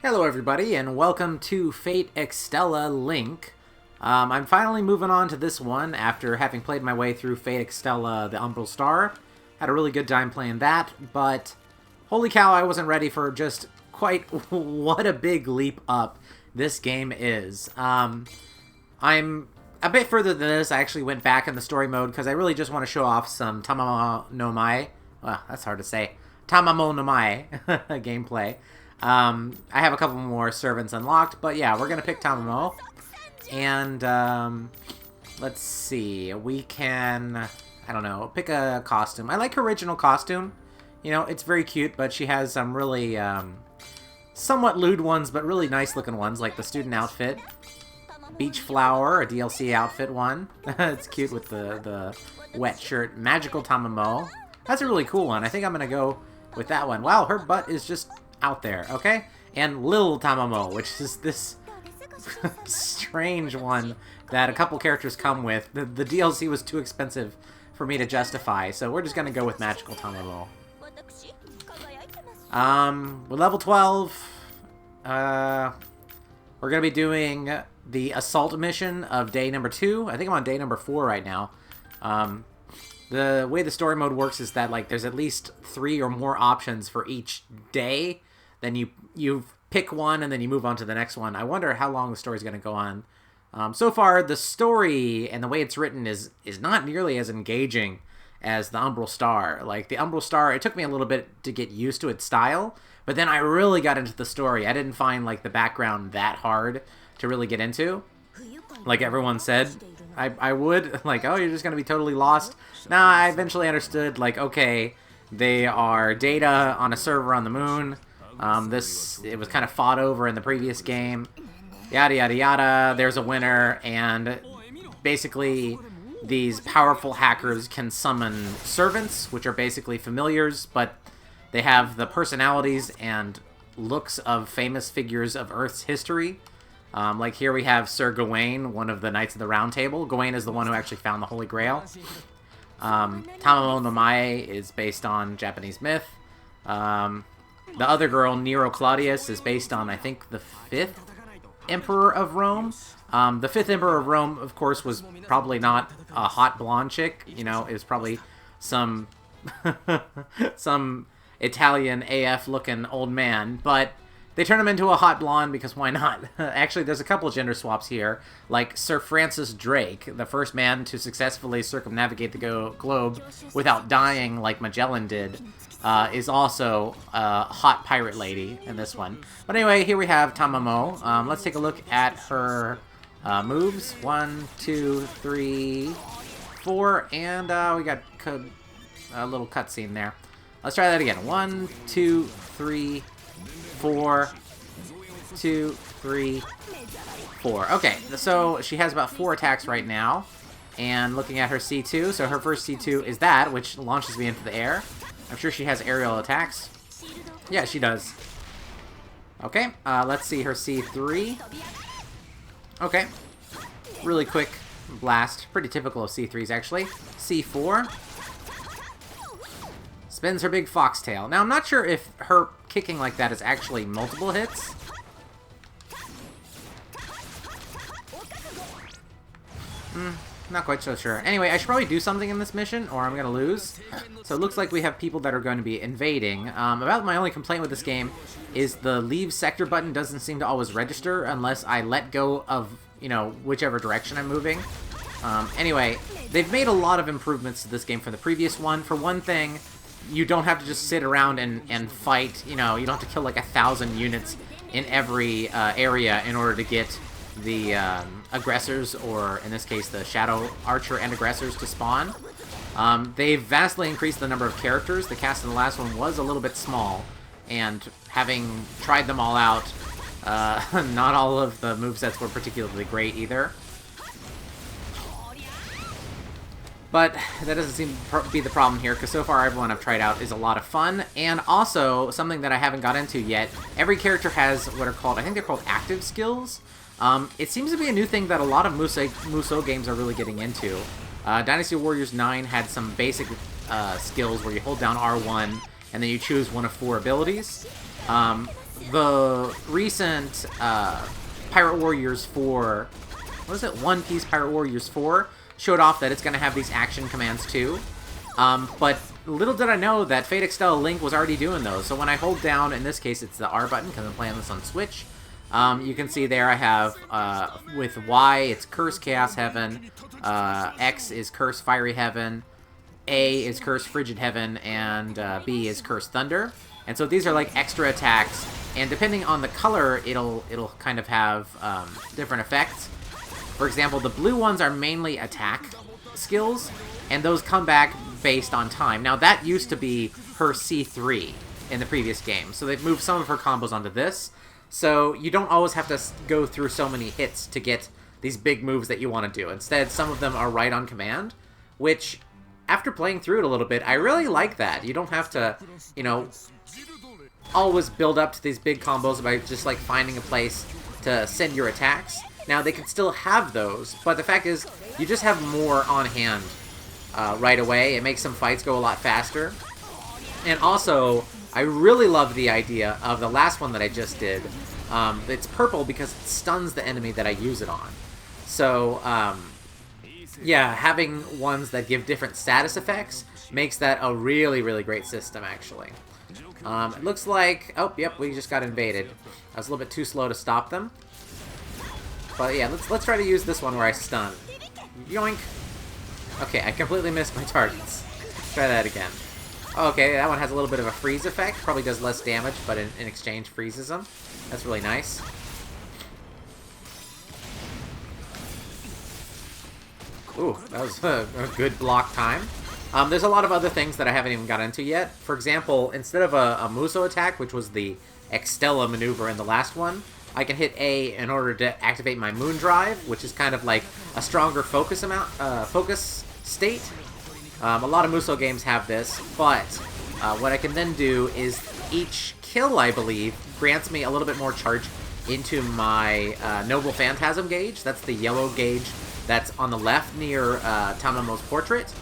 Hello everybody, and welcome to Fate Extella Link. I'm finally moving on to this one after having played my way through Fate Extella the Umbral Star. Had a really good time playing that, but holy cow, I wasn't ready for just quite what a big leap up this game is. I'm a bit further than this. I actually went back in the story mode because I really just want to show off some Tamamo no Mai. Well, that's hard to say. Tamamo no Mai gameplay. I have a couple more servants unlocked, but yeah, we're gonna pick Tamamo. And, let's see, we can, I don't know, pick a costume. I like her original costume. You know, it's very cute, but she has some really, somewhat lewd ones, but really nice looking ones, like the student outfit. Beach Flower, a DLC outfit one. It's cute with the wet shirt. Magical Tamamo. That's a really cool one. I think I'm gonna go with that one. Wow, her butt is just out there, okay? And Lil Tamamo, which is this strange one that a couple characters come with. The DLC was too expensive for me to justify, so we're just gonna go with Magical Tamamo. We're level 12. We're gonna be doing the assault mission of day number 2. I think I'm on day number 4 right now. The way the story mode works is that, like, there's at least 3 or more options for each day. Then you pick one, and then you move on to the next one. I wonder how long the story's going to go on. So far, the story and the way it's written is not nearly as engaging as the Umbral Star. Like, the Umbral Star, it took me a little bit to get used to its style, but then I really got into the story. I didn't find, like, the background that hard to really get into. Like everyone said, I would. Like, oh, you're just going to be totally lost. Nah, I eventually understood, like, okay, they are data on a server on the moon. It was kind of fought over in the previous game. Yada, yada, yada. There's a winner, and basically these powerful hackers can summon servants, which are basically familiars, but they have the personalities and looks of famous figures of Earth's history. Like here we have Sir Gawain, one of the Knights of the Round Table. Gawain is the one who actually found the Holy Grail. Tamamo no Mae is based on Japanese myth. The other girl, Nero Claudius, is based on, I think, the 5th Emperor of Rome. The 5th Emperor of Rome, of course, was probably not a hot blonde chick. You know, it was probably some some Italian AF-looking old man, but they turn him into a hot blonde because why not? Actually, there's a couple gender swaps here, like Sir Francis Drake, the first man to successfully circumnavigate the globe without dying like Magellan did, is also a hot pirate lady in this one. But anyway, here we have Tamamo. Let's take a look at her moves. 1, 2, 3, 4, and we got a little cutscene there. Let's try that again. 1, 2, 3, 4, 2, 3, 4. Okay, so she has about 4 attacks right now. And looking at her C2, so her first C2 is that, which launches me into the air. I'm sure she has aerial attacks. Yeah, she does. Okay, let's see her C3. Okay. Really quick blast. Pretty typical of C3s, actually. C4. Spins her big foxtail. Now, I'm not sure if her kicking like that is actually multiple hits. Not quite so sure. Anyway, I should probably do something in this mission, or I'm going to lose. So it looks like we have people that are going to be invading. About my only complaint with this game is the leave sector button doesn't seem to always register unless I let go of, you know, whichever direction I'm moving. Anyway, they've made a lot of improvements to this game from the previous one. For one thing, you don't have to just sit around and fight. You know, you don't have to kill like 1,000 units in every area in order to get the aggressors, or in this case the Shadow Archer and aggressors, to spawn. They've vastly increased the number of characters. The cast in the last one was a little bit small, and having tried them all out, not all of the movesets were particularly great either. But that doesn't seem to be the problem here, because so far everyone I've tried out is a lot of fun. And also, something that I haven't got into yet, every character has what are called, I think they're called active skills. It seems to be a new thing that a lot of Musou games are really getting into. Dynasty Warriors 9 had some basic skills where you hold down R1 and then you choose one of 4 abilities. the recent Pirate Warriors 4, what is it, One Piece Pirate Warriors 4, showed off that it's going to have these action commands too. But little did I know that Fate Extella Link was already doing those. So when I hold down, in this case it's the R button because I'm playing this on Switch, you can see there I have, with Y, it's Curse Chaos Heaven, X is Curse Fiery Heaven, A is Curse Frigid Heaven, and B is Curse Thunder. And so these are like extra attacks, and depending on the color, it'll kind of have different effects. For example, the blue ones are mainly attack skills, and those come back based on time. Now, that used to be her C3 in the previous game, so they've moved some of her combos onto this. So you don't always have to go through so many hits to get these big moves that you want to do. Instead, some of them are right on command, which, after playing through it a little bit, I really like that. You don't have to, you know, always build up to these big combos by just, like, finding a place to send your attacks. Now, they can still have those, but the fact is, you just have more on hand right away. It makes some fights go a lot faster. And also, I really love the idea of the last one that I just did. It's purple because it stuns the enemy that I use it on. So, yeah, having ones that give different status effects makes that a really, really great system, actually. It looks like... Oh, yep, we just got invaded. I was a little bit too slow to stop them. But yeah, let's try to use this one where I stun. Yoink! Okay, I completely missed my targets. Try that again. Okay, that one has a little bit of a freeze effect. Probably does less damage, but in exchange freezes them. That's really nice. Ooh, that was a good block time. There's a lot of other things that I haven't even got into yet. For example, instead of a Musou attack, which was the Extella maneuver in the last one, I can hit A in order to activate my Moon Drive, which is kind of like a stronger focus state. A lot of Musou games have this, but what I can then do is each kill, I believe, grants me a little bit more charge into my Noble Phantasm gauge. That's the yellow gauge that's on the left near Tamamo's portrait.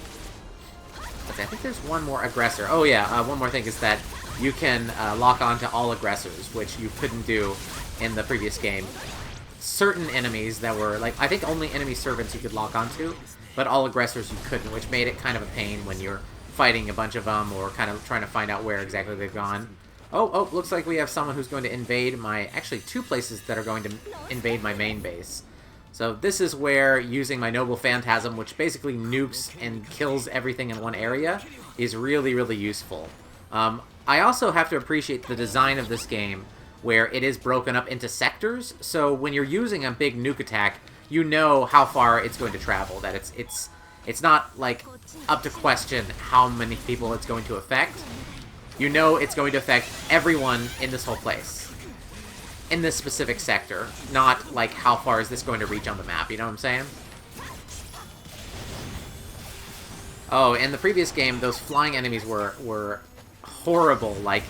Okay, I think there's one more aggressor. Oh yeah, one more thing is that you can lock on to all aggressors, which you couldn't do in the previous game. Certain enemies that were, like, I think only enemy servants you could lock onto, but all aggressors you couldn't, which made it kind of a pain when you're fighting a bunch of them or kind of trying to find out where exactly they've gone. Oh, looks like we have someone who's going to invade my, actually two places that are going to invade my main base. So this is where using my Noble Phantasm, which basically nukes and kills everything in one area, is really, really useful. I also have to appreciate the design of this game, where it is broken up into sectors, so when you're using a big nuke attack, you know how far it's going to travel, that it's not, like, up to question how many people it's going to affect. You know it's going to affect everyone in this whole place, in this specific sector, not, like, how far is this going to reach on the map, you know what I'm saying? Oh, in the previous game, those flying enemies were horrible, like,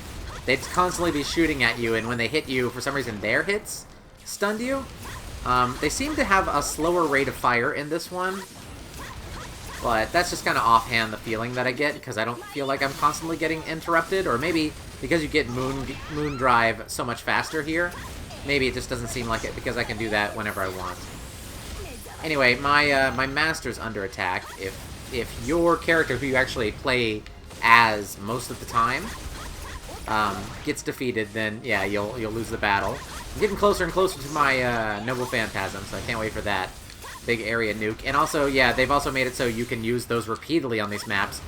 they'd constantly be shooting at you, and when they hit you, for some reason their hits stunned you. They seem to have a slower rate of fire in this one, but that's just kind of offhand the feeling that I get, because I don't feel like I'm constantly getting interrupted, or maybe because you get Moon Drive so much faster here, maybe it just doesn't seem like it, because I can do that whenever I want. Anyway, my master's under attack. If your character, who you actually play as most of the time, gets defeated, then yeah, you'll lose the battle. I'm getting closer and closer to my Noble Phantasm, so I can't wait for that big area nuke. And also, yeah, they've also made it so you can use those repeatedly on these maps,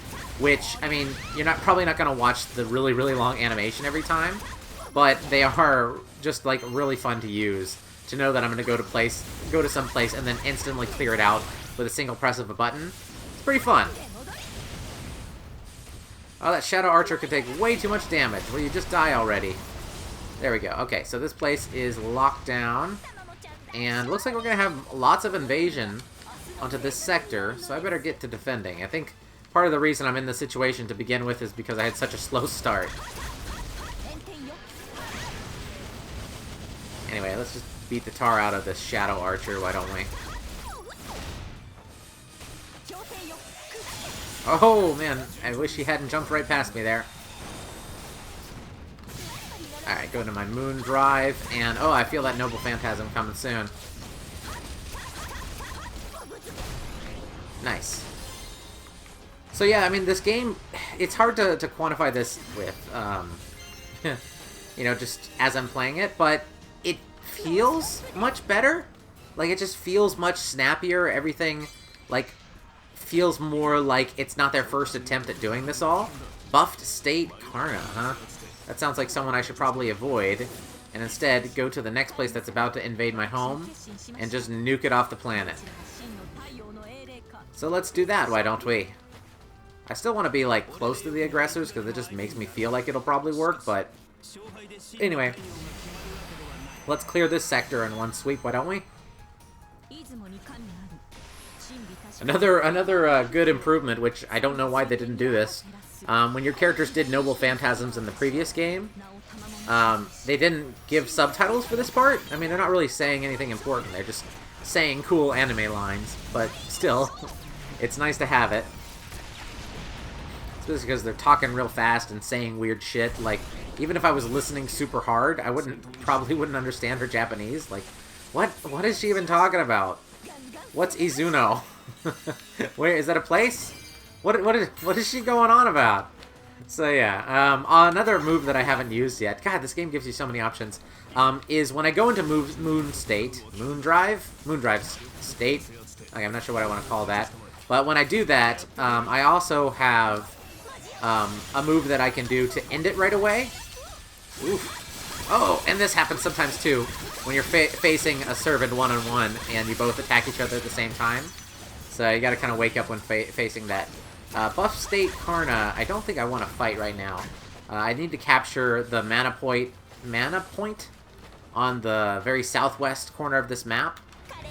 which, I mean, you're probably not going to watch the really, really long animation every time, but they are just, like, really fun to use, to know that I'm going to go to some place and then instantly clear it out with a single press of a button. It's pretty fun. Oh, that Shadow Archer could take way too much damage. Will you just die already? There we go. Okay, so this place is locked down. And looks like we're going to have lots of invasion onto this sector, so I better get to defending. I think part of the reason I'm in this situation to begin with is because I had such a slow start. Anyway, let's just beat the tar out of this Shadow Archer, why don't we? Oh, man, I wish he hadn't jumped right past me there. Alright, go into my Moon Drive, and oh, I feel that Noble Phantasm coming soon. Nice. So yeah, I mean, this game, it's hard to quantify this with, you know, just as I'm playing it, but it feels much better. Like, it just feels much snappier. Everything, like, feels more like it's not their first attempt at doing this all. Buffed State Karna, huh? That sounds like someone I should probably avoid, and instead go to the next place that's about to invade my home, and just nuke it off the planet. So let's do that, why don't we? I still want to be, like, close to the aggressors, because it just makes me feel like it'll probably work, but... Anyway. Let's clear this sector in one sweep, why don't we? Another good improvement, which I don't know why they didn't do this. When your characters did Noble Phantasms in the previous game, they didn't give subtitles for this part. I mean, they're not really saying anything important. They're just saying cool anime lines, but still, it's nice to have it. Especially because they're talking real fast and saying weird shit. Like, even if I was listening super hard, I probably wouldn't understand her Japanese. Like, what is she even talking about? What's Izuno? Where is that a place? What is she going on about? So yeah, another move that I haven't used yet. God, this game gives you so many options. Is when I go into Moon State, Moon Drive State. Okay, I'm not sure what I want to call that. But when I do that, I also have a move that I can do to end it right away. Oof. Oh, and this happens sometimes too when you're facing a servant one-on-one and you both attack each other at the same time. So you gotta kind of wake up when facing that. Buff State Karna, I don't think I want to fight right now. I need to capture the mana point on the very southwest corner of this map.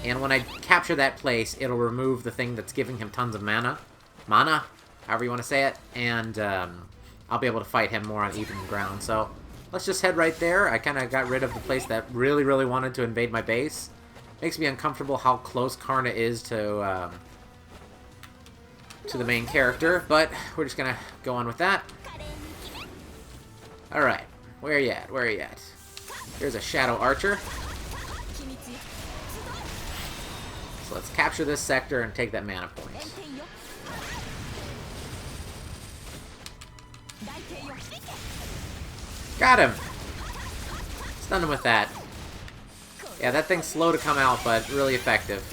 And when I capture that place, it'll remove the thing that's giving him tons of mana. Mana, however you want to say it. And I'll be able to fight him more on even ground. So let's just head right there. I kind of got rid of the place that really, really wanted to invade my base. Makes me uncomfortable how close Karna is to the main character, but we're just gonna go on with that. Alright, where are you at? Where are you at? Here's a Shadow Archer. So let's capture this sector and take that mana point. Got him! Stunned him with that. Yeah, that thing's slow to come out, but really effective.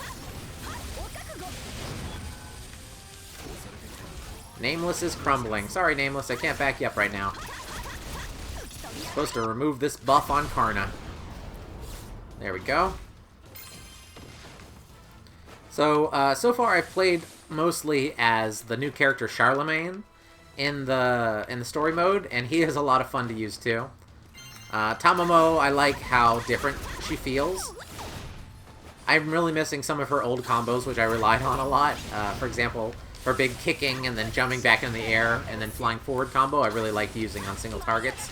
Nameless is crumbling. Sorry, Nameless, I can't back you up right now. I'm supposed to remove this buff on Karna. There we go. So, so far I've played mostly as the new character Charlemagne in the story mode, and he is a lot of fun to use too. Tamamo, I like how different she feels. I'm really missing some of her old combos, which I relied on a lot. For example, her big kicking and then jumping back in the air and then flying forward combo, I really like using on single targets.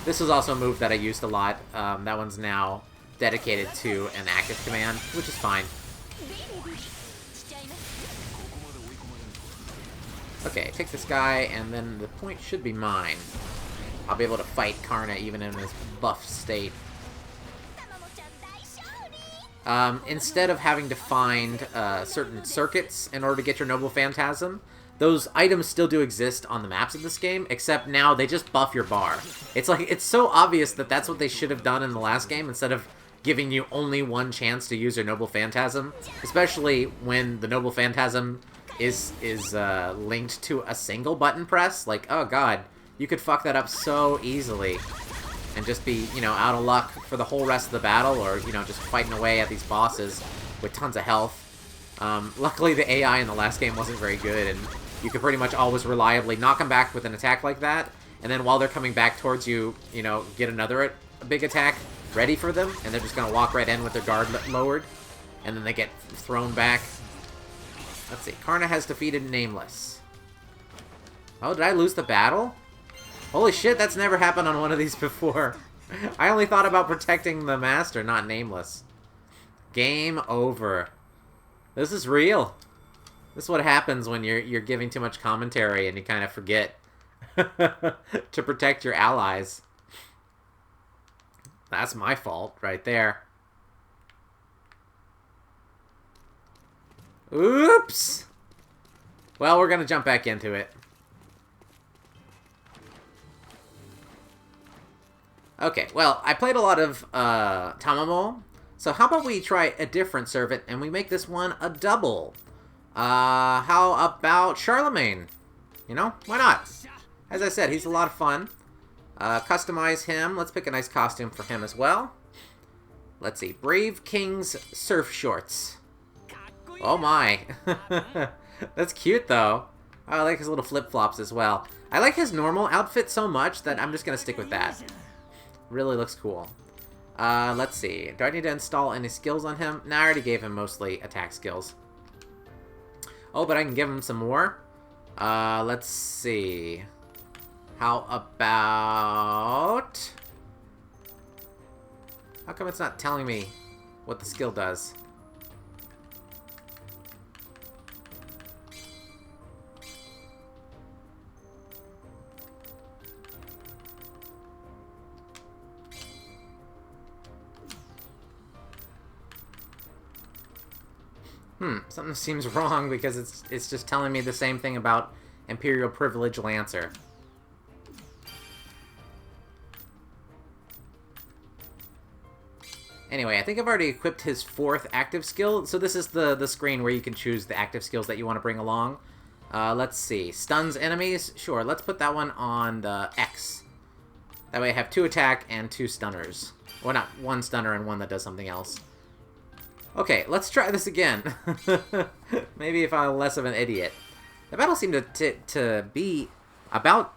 This is also a move that I used a lot. That one's now dedicated to an active command, which is fine. Okay, take this guy, and then the point should be mine. I'll be able to fight Karna even in this buff state. Instead of having to find certain circuits in order to get your Noble Phantasm, those items still do exist on the maps of this game, except now they just buff your bar. It's like, it's so obvious that that's what they should have done in the last game, instead of giving you only one chance to use your Noble Phantasm, especially when the Noble Phantasm is linked to a single button press. Like, oh god, you could fuck that up so easily and just be, you know, out of luck for the whole rest of the battle, or, you know, just fighting away at these bosses with tons of health. Luckily, the AI in the last game wasn't very good, and you could pretty much always reliably knock them back with an attack like that, and then while they're coming back towards you, you know, get another big attack ready for them, and they're just going to walk right in with their guard lowered, and then they get thrown back. Let's see, Karna has defeated Nameless. Oh, did I lose the battle? Holy shit, that's never happened on one of these before. I only thought about protecting the master, not Nameless. Game over. This is real. This is what happens when you're giving too much commentary and you kind of forget to protect your allies. That's my fault right there. Oops! Well, we're gonna jump back into it. Okay, well, I played a lot of Tamamo, so how about we try a different servant and we make this one a double? How about Charlemagne? You know, why not? As I said, he's a lot of fun. Customize him. Let's pick a nice costume for him as well. Let's see. Brave King's surf shorts. Oh my. That's cute, though. I like his little flip-flops as well. I like his normal outfit so much that I'm just going to stick with that. Really looks cool. Let's see. Do I need to install any skills on him? Nah, I already gave him mostly attack skills. Oh, but I can give him some more. Let's see. How about... How come it's not telling me what the skill does? Something seems wrong because it's just telling me the same thing about Imperial Privilege Lancer. Anyway, I think I've already equipped his 4th active skill, so this is the screen where you can choose the active skills that you want to bring along. Let's see. Stuns enemies? Sure, let's put that one on the X. That way I have 2 attack and 2 stunners. Well, not 1 stunner and 1 that does something else. Okay, let's try this again. Maybe if I'm less of an idiot. The battle seemed to be about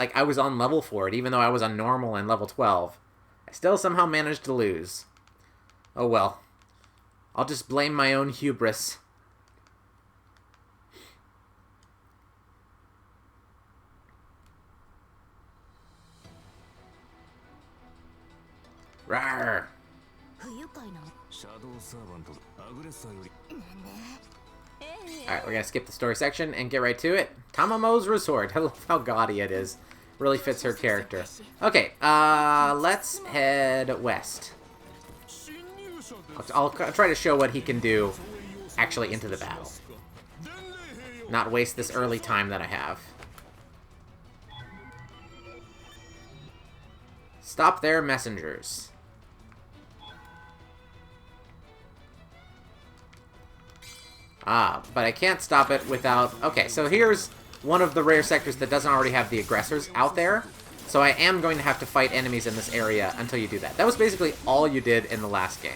like I was on level for it, even though I was on normal and level 12. I still somehow managed to lose. Oh well. I'll just blame my own hubris. Rawr! Alright, we're gonna skip the story section and get right to it. Tamamo's Resort. I love how gaudy it is. Really fits her character. Okay, let's head west. I'll try to show what he can do actually into the battle. Not waste this early time that I have. Stop their messengers. But I can't stop it without... Okay, so here's one of the rare sectors that doesn't already have the aggressors out there. So I am going to have to fight enemies in this area until you do that. That was basically all you did in the last game.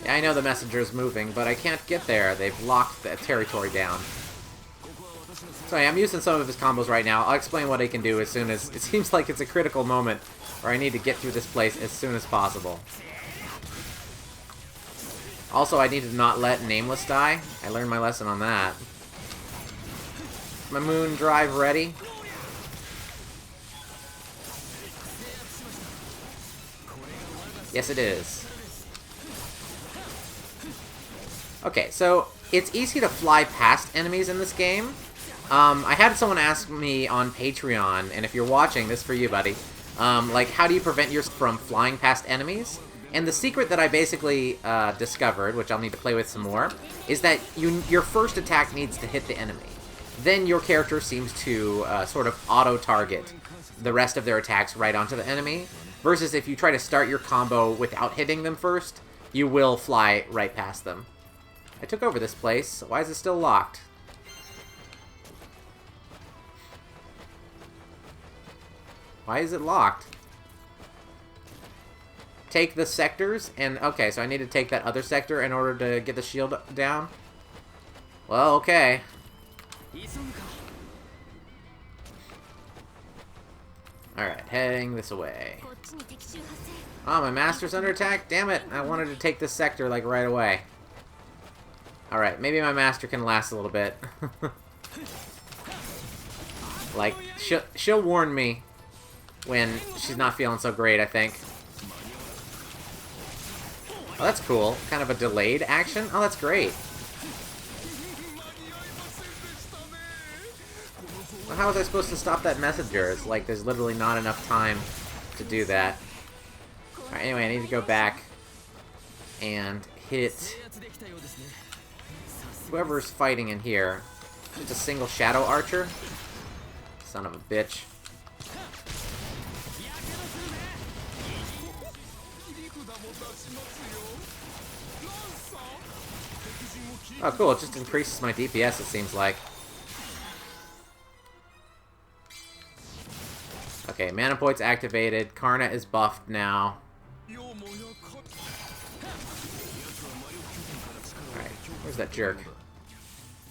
Yeah, I know the messenger is moving, but I can't get there. They've locked the territory down. So yeah, I'm using some of his combos right now. I'll explain what he can do as soon as... It seems like it's a critical moment where I need to get through this place as soon as possible. Also, I need to not let Nameless die. I learned my lesson on that. My moon drive ready. Yes, it is. Okay, so it's easy to fly past enemies in this game. I had someone ask me on Patreon, and if you're watching, this is for you, buddy. Like, how do you prevent yourself from flying past enemies? And the secret that I basically discovered, which I'll need to play with some more, is that your first attack needs to hit the enemy. Then your character seems to sort of auto-target the rest of their attacks right onto the enemy, versus if you try to start your combo without hitting them first, you will fly right past them. I took over this place. Why is it still locked? Why is it locked? Take the sectors, and okay, so I need to take that other sector in order to get the shield down? Well, okay. Alright, heading this way. Oh, my master's under attack? Damn it, I wanted to take this sector, like, right away. Alright, maybe my master can last a little bit. Like, she'll warn me when she's not feeling so great, I think. Oh, that's cool. Kind of a delayed action? Oh, that's great. How was I supposed to stop that messenger? It's like there's literally not enough time to do that. Alright, anyway, I need to go back and hit whoever's fighting in here. Just a single shadow archer. Son of a bitch. Oh, cool. It just increases my DPS, it seems like. Okay, mana points activated. Karna is buffed now. Alright, where's that jerk?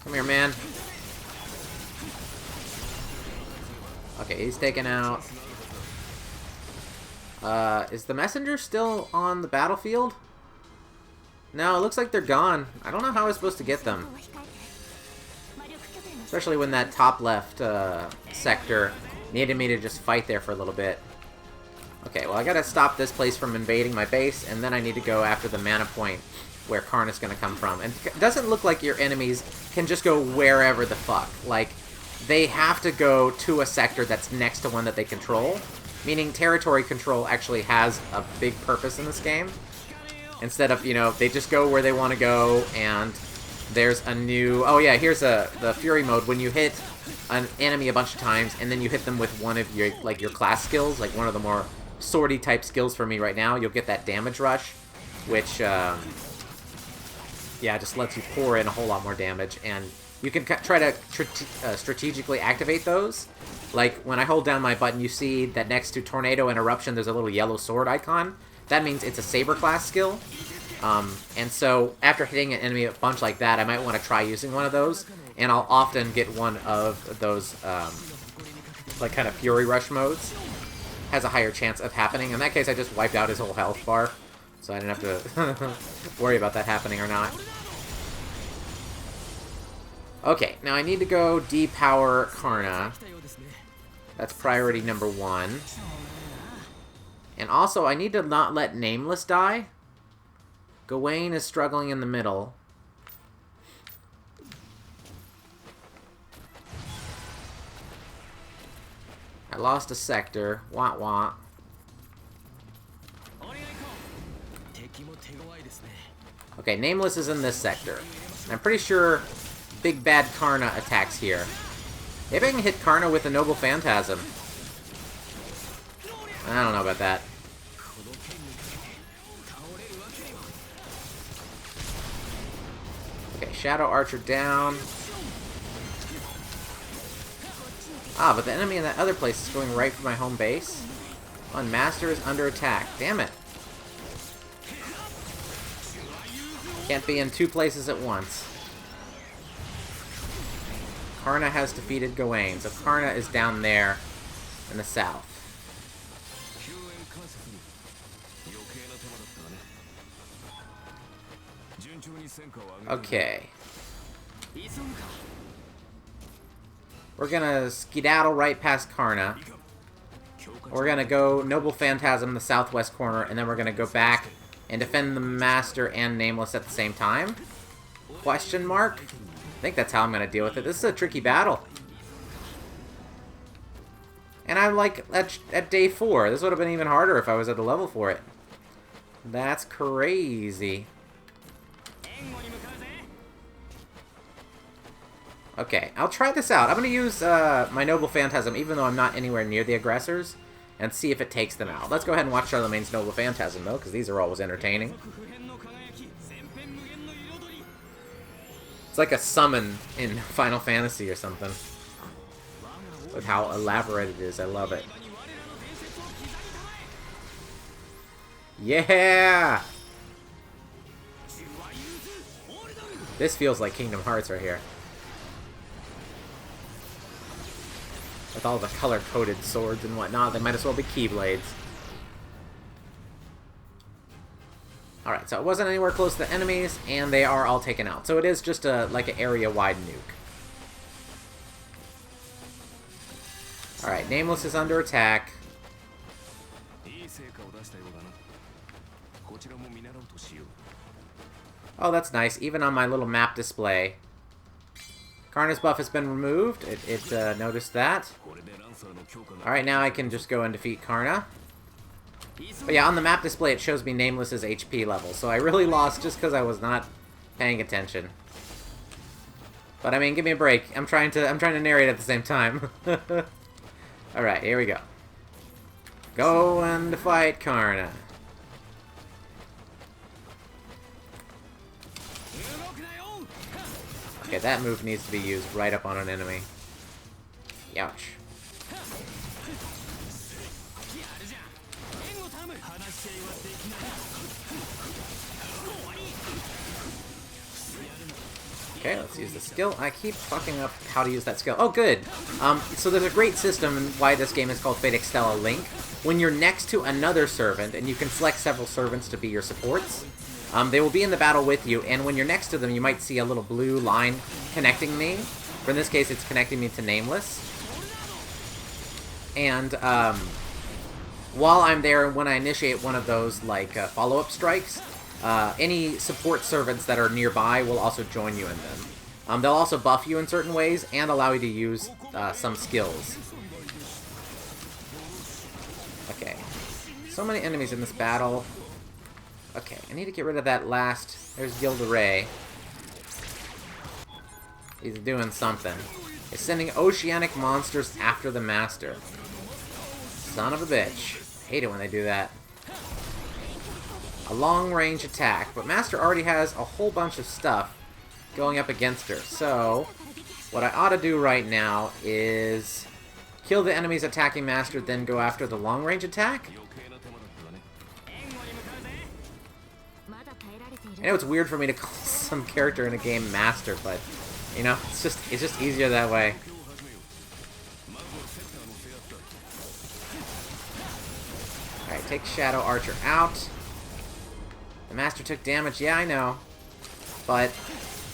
Come here, man. Okay, he's taken out. Is the messenger still on the battlefield? No, it looks like they're gone. I don't know how I was supposed to get them. Especially when that top left sector needed me to just fight there for a little bit. Okay, well I gotta stop this place from invading my base, and then I need to go after the mana point where Karna's gonna come from. And it doesn't look like your enemies can just go wherever the fuck. Like, they have to go to a sector that's next to one that they control. Meaning territory control actually has a big purpose in this game. Instead of, you know, they just go where they want to go, and there's a new... Oh yeah, here's the Fury mode. When you hit an enemy a bunch of times, and then you hit them with one of your, like, your class skills, like one of the more swordy type skills for me right now, you'll get that damage rush, which, yeah, just lets you pour in a whole lot more damage, and you can try to strategically activate those. Like, when I hold down my button, you see that next to Tornado and Eruption, there's a little yellow sword icon. That means it's a Saber class skill. And so, after hitting an enemy a bunch like that, I might want to try using one of those. And I'll often get one of those, like, kind of Fury Rush modes. Has a higher chance of happening. In that case, I just wiped out his whole health bar. So I didn't have to worry about that happening or not. Okay, now I need to go depower Karna. That's priority number 1. And also, I need to not let Nameless die. Gawain is struggling in the middle. I lost a sector. Wah wah. Okay, Nameless is in this sector. I'm pretty sure Big Bad Karna attacks here. Maybe I can hit Karna with a Noble Phantasm. I don't know about that. Okay, Shadow Archer down. Ah, but the enemy in that other place is going right for my home base. Oh, Master is under attack. Damn it. Can't be in 2 places at once. Karna has defeated Gawain, so Karna is down there in the south. Okay. We're gonna skedaddle right past Karna. We're gonna go Noble Phantasm in the southwest corner, and then we're gonna go back and defend the Master and Nameless at the same time? Question mark? I think that's how I'm gonna deal with it. This is a tricky battle. And I'm like at day 4. This would have been even harder if I was at a level for it. That's crazy. Okay, I'll try this out. I'm going to use my Noble Phantasm, even though I'm not anywhere near the aggressors, and see if it takes them out. Let's go ahead and watch Charlemagne's Noble Phantasm, though, because these are always entertaining. It's like a summon in Final Fantasy or something. With how elaborate it is, I love it. Yeah! This feels like Kingdom Hearts right here. With all the color-coded swords and whatnot, they might as well be Keyblades. Alright, so it wasn't anywhere close to the enemies, and they are all taken out. So it is just like an area-wide nuke. Alright, Nameless is under attack. Oh, that's nice. Even on my little map display, Karna's buff has been removed. It noticed that. Alright, now I can just go and defeat Karna. But yeah, on the map display it shows me Nameless's HP level, so I really lost just because I was not paying attention. But I mean, give me a break. I'm trying to narrate at the same time. Alright, here we go. Go and fight Karna. Okay, that move needs to be used right up on an enemy. Ouch. Okay, let's use the skill. I keep fucking up how to use that skill. Oh, good! So there's a great system in why this game is called Fate Extella Link. When you're next to another servant, and you can select several servants to be your supports, they will be in the battle with you, and when you're next to them, you might see a little blue line connecting me. For in this case, it's connecting me to Nameless. And, while I'm there, when I initiate one of those, like, follow-up strikes, any support servants that are nearby will also join you in them. They'll also buff you in certain ways, and allow you to use, some skills. Okay. So many enemies in this battle. Okay, I need to get rid of that last... There's Gilderay. He's doing something. He's sending oceanic monsters after the master. Son of a bitch. Hate it when they do that. A long-range attack, but Master already has a whole bunch of stuff going up against her. So, what I ought to do right now is kill the enemies attacking Master, then go after the long-range attack. I know it's weird for me to call some character in a game Master, but you know, it's just easier that way. Alright, take Shadow Archer out. The Master took damage, yeah, I know. But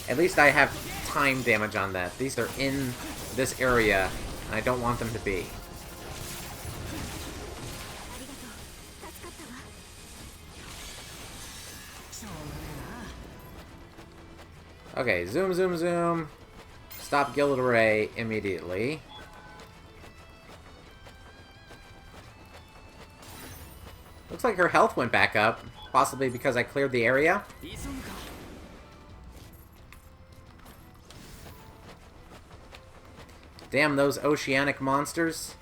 at least I have time damage on that. These are in this area, and I don't want them to be. Okay, zoom, zoom, zoom. Stop Gilderay immediately. Looks like her health went back up. Possibly because I cleared the area. Damn those oceanic monsters.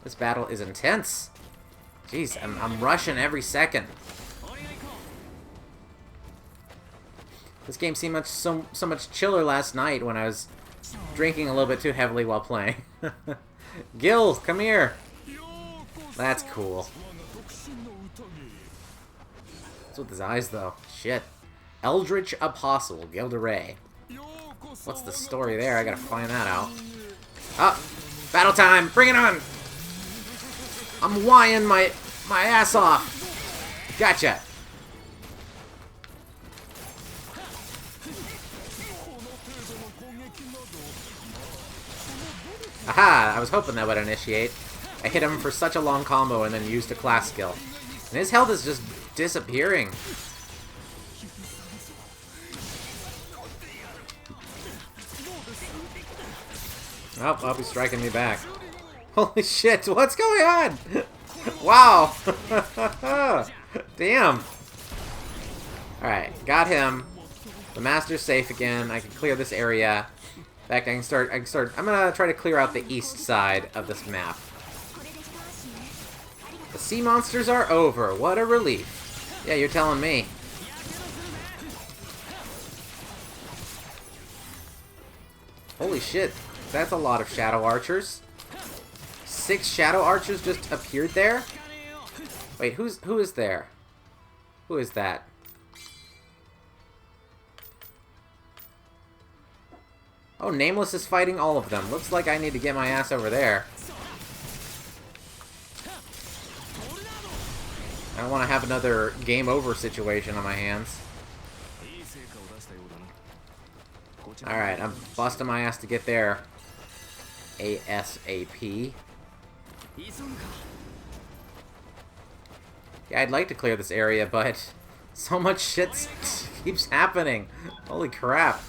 This battle is intense. Jeez, I'm rushing every second. This game seemed so much chiller last night when I was drinking a little bit too heavily while playing. Gil, come here. That's cool. What's with his eyes, though? Shit. Eldritch Apostle, Gilderay. What's the story there? I gotta find that out. Ah! Battle time! Bring it on! I'm Ying my ass off! Gotcha! Aha! I was hoping that would initiate. I hit him for such a long combo and then used a class skill. And his health is just disappearing. Oh, I'll be striking me back. Holy shit, what's going on? Wow! Damn! Alright, got him. The Master's safe again. I can clear this area. In fact, I can start. I'm gonna try to clear out the east side of this map. The sea monsters are over. What a relief. Yeah, you're telling me. Holy shit. That's a lot of Shadow Archers. 6 Shadow Archers just appeared there? Wait, who is there? Who is that? Oh, Nameless is fighting all of them. Looks like I need to get my ass over there. I don't want to have another game over situation on my hands. Alright, I'm busting my ass to get there. ASAP. Yeah, I'd like to clear this area, but so much shit keeps happening. Holy crap.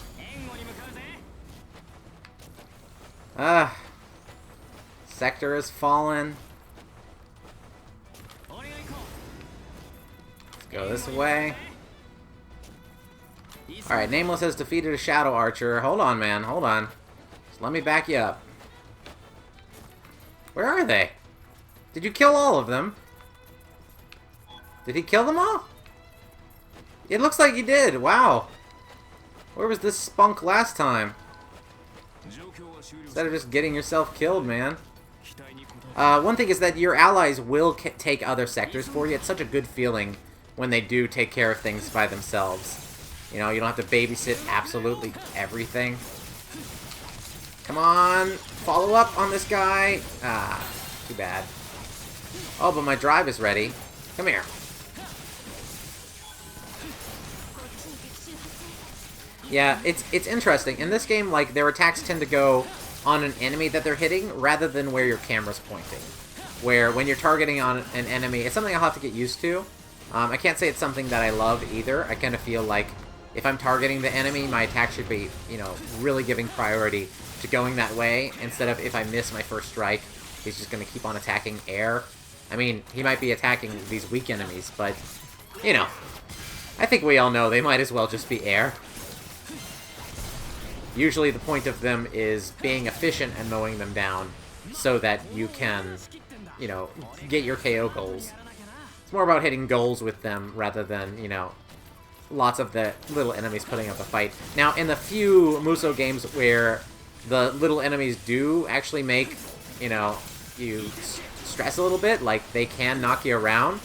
Ah. Sector has fallen. Let's go this way. Alright, Nameless has defeated a Shadow Archer. Hold on, man. Hold on. Just let me back you up. Where are they? Did you kill all of them? Did he kill them all? It looks like he did. Wow. Where was this spunk last time? Instead of just getting yourself killed, man. One thing is that your allies will take other sectors for you. It's such a good feeling when they do take care of things by themselves. You know, you don't have to babysit absolutely everything. Come on, follow up on this guy. Ah, too bad. Oh, but my drive is ready. Come here. Yeah, it's interesting. In this game, like, their attacks tend to go on an enemy that they're hitting rather than where your camera's pointing. Where when you're targeting on an enemy, it's something I'll have to get used to. I can't say it's something that I love either. I kind of feel like if I'm targeting the enemy, my attack should be, you know, really giving priority to going that way, instead of if I miss my first strike, he's just going to keep on attacking air. I mean, he might be attacking these weak enemies, but, you know, I think we all know they might as well just be air. Usually the point of them is being efficient and mowing them down so that you can, you know, get your KO goals. It's more about hitting goals with them rather than, you know, lots of the little enemies putting up a fight. Now, in the few Musou games where the little enemies do actually make, you know, you stress a little bit, like they can knock you around,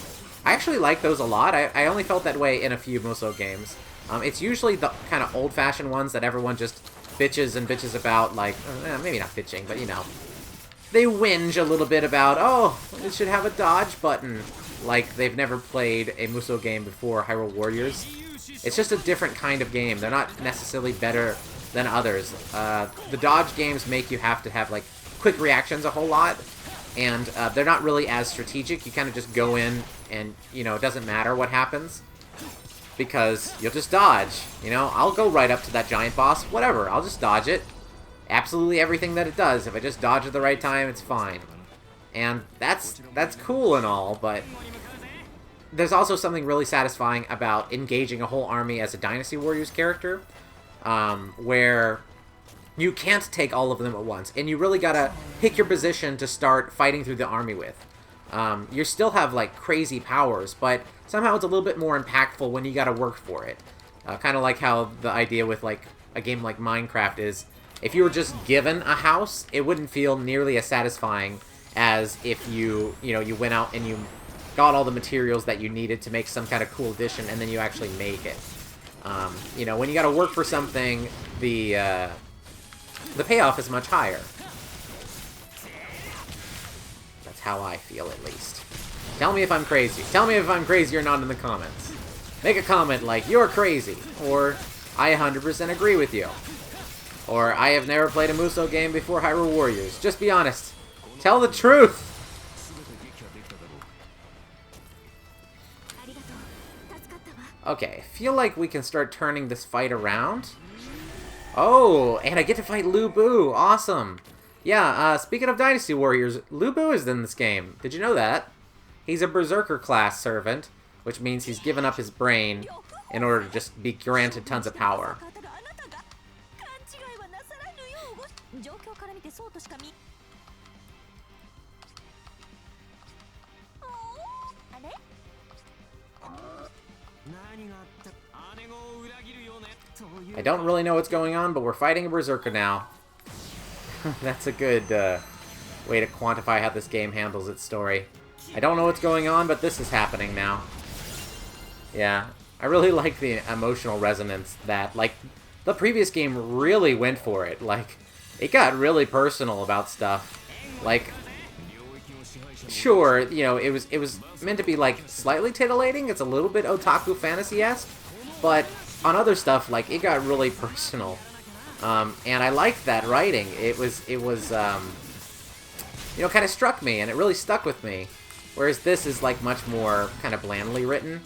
I actually like those a lot. I only felt that way in a few Musou games. It's usually the kind of old-fashioned ones that everyone just bitches and bitches about, like, maybe not bitching, but, you know, they whinge a little bit about, oh, it should have a dodge button, like they've never played a Musou game before Hyrule Warriors. It's just a different kind of game. They're not necessarily better than others. The dodge games make you have to have, like, quick reactions a whole lot, and they're not really as strategic. You kind of just go in and, you know, it doesn't matter what happens, because you'll just dodge. You know, I'll go right up to that giant boss, whatever, I'll just dodge it. Absolutely everything that it does. If I just dodge at the right time, it's fine. And that's cool and all, but there's also something really satisfying about engaging a whole army as a Dynasty Warriors character, where you can't take all of them at once, and you really gotta pick your position to start fighting through the army with. You still have, like, crazy powers, but somehow it's a little bit more impactful when you gotta work for it. Kind of like how the idea with, like, a game like Minecraft is, if you were just given a house, it wouldn't feel nearly as satisfying as if you went out and you got all the materials that you needed to make some kind of cool addition, and then you actually make it. You know, when you gotta work for something, the payoff is much higher. That's how I feel, at least. Tell me if I'm crazy. Tell me if I'm crazy or not in the comments. Make a comment like, you're crazy, or I 100% agree with you, or I have never played a Musou game before Hyrule Warriors. Just be honest. Tell the truth! Okay, I feel like we can start turning this fight around. Oh, and I get to fight Lu Bu. Awesome. Yeah, speaking of Dynasty Warriors, Lu Bu is in this game. Did you know that? He's a Berserker class servant, which means he's given up his brain in order to just be granted tons of power. I don't really know what's going on, but we're fighting a Berserker now. That's a good way to quantify how this game handles its story. I don't know what's going on, but this is happening now. Yeah, I really like the emotional resonance that, like, the previous game really went for it. Like, it got really personal about stuff. Like, sure, you know, it was meant to be, like, slightly titillating. It's a little bit otaku fantasy-esque, but on other stuff, like, it got really personal. And I liked that writing. It was you know, kind of struck me, and it really stuck with me. Whereas this is, like, much more kind of blandly written.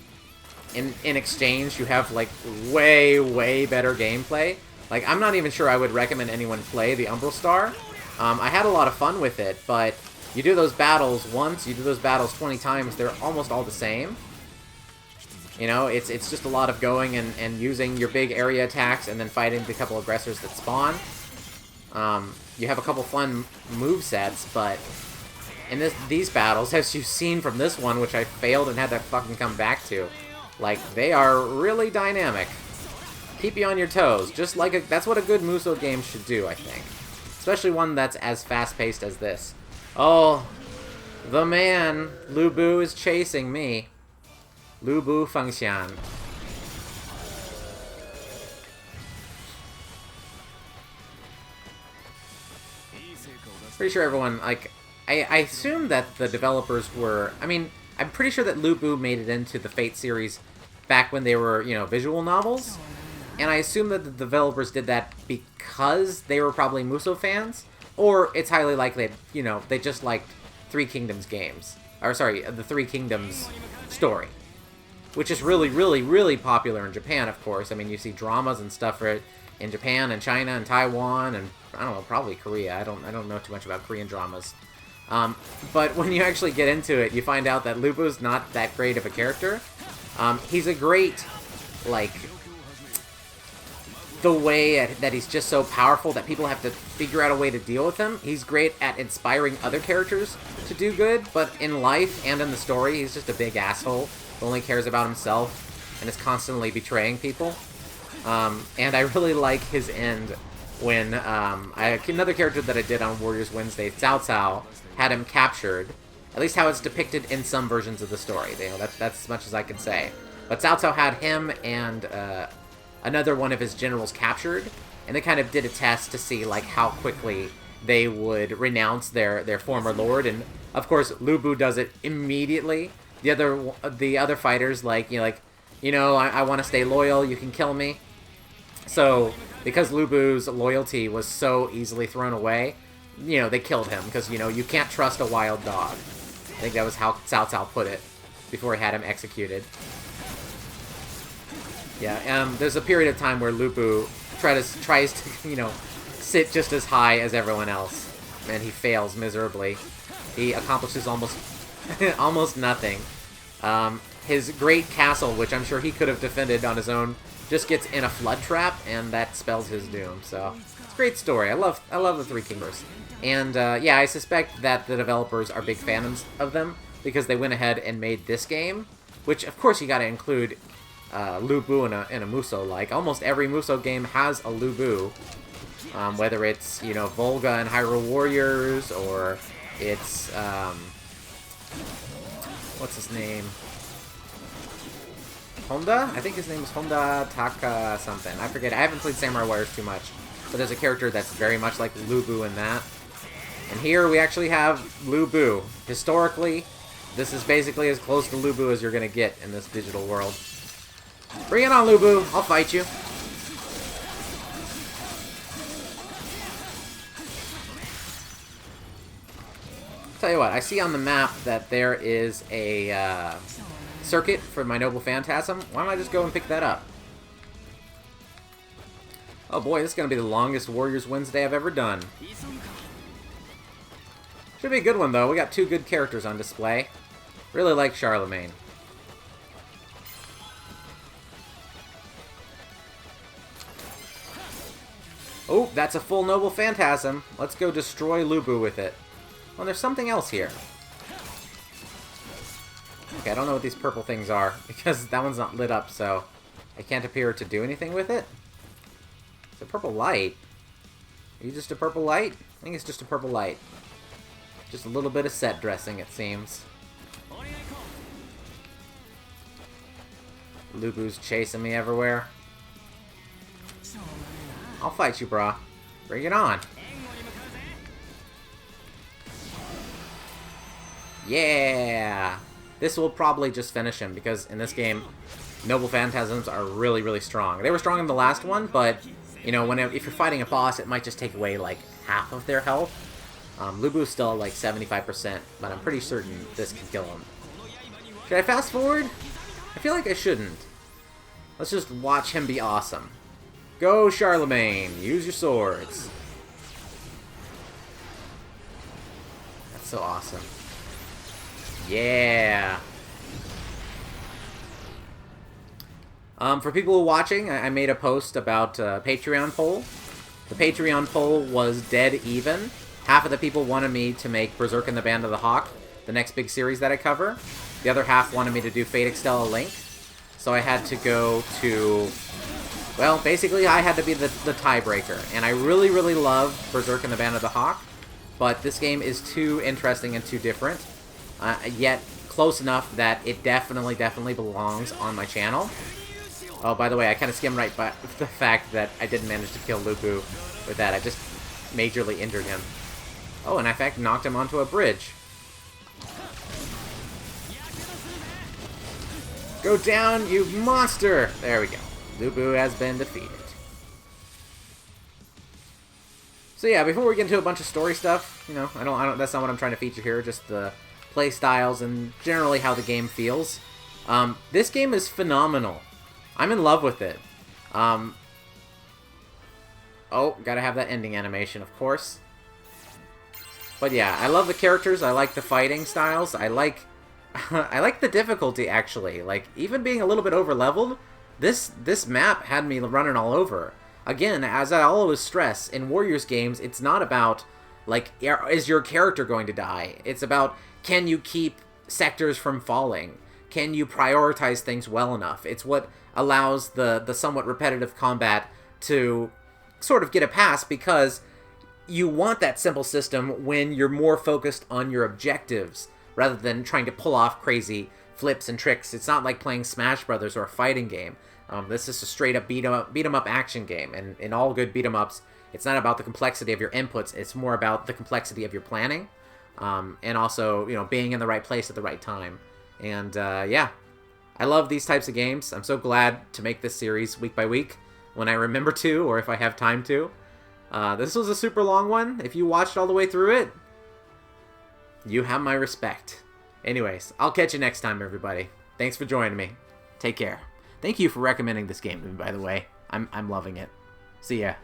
In exchange, you have, like, way, way better gameplay. Like, I'm not even sure I would recommend anyone play the Umbral Star, I had a lot of fun with it, but you do those battles once, you do those battles 20 times, they're almost all the same. You know, it's just a lot of going and using your big area attacks and then fighting the couple aggressors that spawn. You have a couple fun movesets, but in these battles, as you've seen from this one, which I failed and had to fucking come back to, like, they are really dynamic. Keep you on your toes, just like that's what a good Musou game should do, I think. Especially one that's as fast-paced as this. Oh, the man, Lu Bu, is chasing me. Lu Bu Fengxian. Pretty sure everyone, like, I assume that the developers were, I mean, I'm pretty sure that Lu Bu made it into the Fate series back when they were, you know, visual novels. And I assume that the developers did that because they were probably Musou fans, or it's highly likely, you know, they just liked Three Kingdoms games. Or, sorry, the Three Kingdoms story. Which is really, really, really popular in Japan, of course. I mean, you see dramas and stuff for it in Japan and China and Taiwan and, I don't know, probably Korea. I don't know too much about Korean dramas. But when you actually get into it, you find out that Lu Bu's not that great of a character. He's a great, like, the way that he's just so powerful that people have to figure out a way to deal with him. He's great at inspiring other characters to do good, but in life and in the story, he's just a big asshole who only cares about himself and is constantly betraying people. And I really like his end when another character that I did on Warriors Wednesday, Cao Cao, had him captured. At least how it's depicted in some versions of the story. You know, that's as much as I can say. But Cao Cao had him and another one of his generals captured, and they kind of did a test to see like how quickly they would renounce their former lord. And of course, Lu Bu does it immediately. The other fighters I want to stay loyal. You can kill me. So because Lu Bu's loyalty was so easily thrown away, you know, they killed him because, you know, you can't trust a wild dog. I think that was how Cao Cao put it before he had him executed. Yeah, there's a period of time where Lu Bu tries to, you know, sit just as high as everyone else, and he fails miserably. He accomplishes almost almost nothing. His great castle, which I'm sure he could have defended on his own, just gets in a flood trap, and that spells his doom. So it's a great story. I love the Three Kingdoms, and yeah, I suspect that the developers are big fans of them because they went ahead and made this game, which of course you got to include Lu Bu in a Musou-Like. Almost every Musou game has a Lu Bu, whether it's, you know, Volga and Hyrule Warriors, or it's what's his name? Honda? I think his name is Honda Taka something. I forget. I haven't played Samurai Warriors too much, but there's a character that's very much like Lu Bu in that. And here we actually have Lu Bu. Historically, this is basically as close to Lu Bu as you're gonna get in this digital world. Bring it on, Lu Bu. I'll fight you. Tell you what, I see on the map that there is a circuit for my Noble Phantasm. Why don't I just go and pick that up? Oh boy, this is going to be the longest Warriors Wednesday I've ever done. Should be a good one, though. We got two good characters on display. Really like Charlemagne. Oh, that's a full Noble Phantasm. Let's go destroy Lu Bu with it. Well, there's something else here. Okay, I don't know what these purple things are, because that one's not lit up, so I can't appear to do anything with it. It's a purple light. Are you just a purple light? I think it's just a purple light. Just a little bit of set dressing, it seems. Lu Bu's chasing me everywhere. I'll fight you, brah. Bring it on. Yeah! This will probably just finish him, because in this game, Noble Phantasms are really, really strong. They were strong in the last one, but, you know, if you're fighting a boss, it might just take away, like, half of their health. Lu Bu's still at, like, 75%, but I'm pretty certain this can kill him. Should I fast forward? I feel like I shouldn't. Let's just watch him be awesome. Go, Charlemagne! Use your swords. so awesome. Yeah. For people who are watching, I made a post about a Patreon poll. The Patreon poll was dead even. Half of the people wanted me to make Berserk and the Band of the Hawk the next big series that I cover. The other half wanted me to do Fate Extella Link. So I had to go to... Well, basically I had to be the tiebreaker. And I really, really love Berserk and the Band of the Hawk. But this game is too interesting and too different. Yet close enough that it definitely belongs on my channel. Oh, by the way, I kind of skimmed right by the fact that I didn't manage to kill Lupu with that. I just majorly injured him. Oh, and I, in fact, knocked him onto a bridge. Go down, you monster! There we go. Lupu has been defeated. So yeah, before we get into a bunch of story stuff, you know, I don't. That's not what I'm trying to feature here. Just the play styles and generally how the game feels. This game is phenomenal. I'm in love with it. Oh, gotta have that ending animation, of course. But yeah, I love the characters. I like the fighting styles. I like the difficulty, actually. Like, even being a little bit over-leveled, this map had me running all over. Again, as I always stress, in Warriors games, it's not about, like, is your character going to die? It's about, can you keep sectors from falling? Can you prioritize things well enough? It's what allows the somewhat repetitive combat to sort of get a pass, because you want that simple system when you're more focused on your objectives rather than trying to pull off crazy flips and tricks. It's not like playing Smash Brothers or a fighting game. This is a straight-up beat 'em up action game, and in all good beat 'em ups, it's not about the complexity of your inputs. It's more about the complexity of your planning, and also, you know, being in the right place at the right time. And yeah, I love these types of games. I'm so glad to make this series week by week when I remember to, or if I have time to. This was a super long one. If you watched all the way through it, you have my respect. Anyways, I'll catch you next time, everybody. Thanks for joining me. Take care. Thank you for recommending this game to me, by the way. I'm loving it. See ya.